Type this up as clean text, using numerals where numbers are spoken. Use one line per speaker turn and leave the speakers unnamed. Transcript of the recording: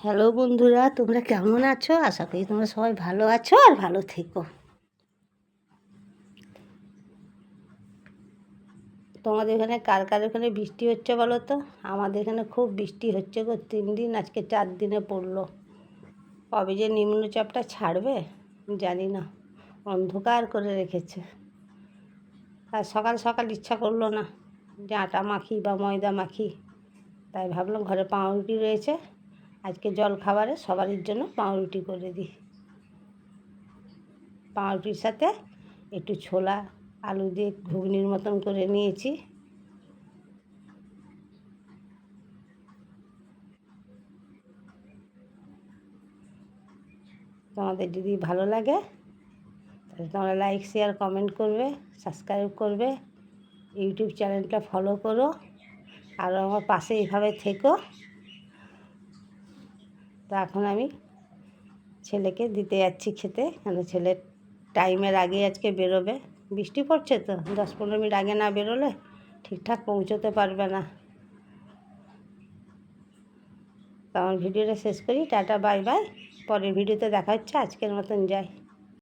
Hello বন্ধুরা, তোমরা কেমন আছো? আশা করি তোমরা সবাই ভালো আছো আর ভালো থেকো। তোমাদের এখানে কার কার এখানে বৃষ্টি হচ্ছে বলো তো? আমাদের এখানে খুব বৃষ্টি হচ্ছে গো, 3 দিন, আজকে 4 দিনে পড়লো। কবে যে নিম্নচাপটা ছাড়বে জানি না, অন্ধকার করে রেখেছে। আর সকাল সকাল ইচ্ছা করলো না যে আটা মাখি বা ময়দা মাখি, তাই ভাবলাম ঘরে পাউরুটি রয়েছে, আজকে জল খাবারে সবারই জন্য পাউরুটি করে দিই। পাউরুটির সাথে একটু ছোলা আলু দিয়ে ঘুগনির মতন করে নিয়েছি। তোমাদের যদি ভালো লাগে তাহলে তোমরা লাইক শেয়ার কমেন্ট করবে, সাবস্ক্রাইব করবে, ইউটিউব চ্যানেলটা ফলো করো, আর আমার পাশে এইভাবে থেকো। তো এখন আমি ছেলেকে দিতে যাচ্ছি খেতে, কেন ছেলে টাইমের আগে আজকে বেরোবে। বৃষ্টি পড়ছে তো, 10-15 মিনিট আগে না বেরোলে ঠিকঠাক পৌঁছতে পারবে না। তো আমার ভিডিওটা শেষ করি, টাটা বাই বাই। পরের ভিডিওতে দেখা হচ্ছে, আজকের মতন যাই।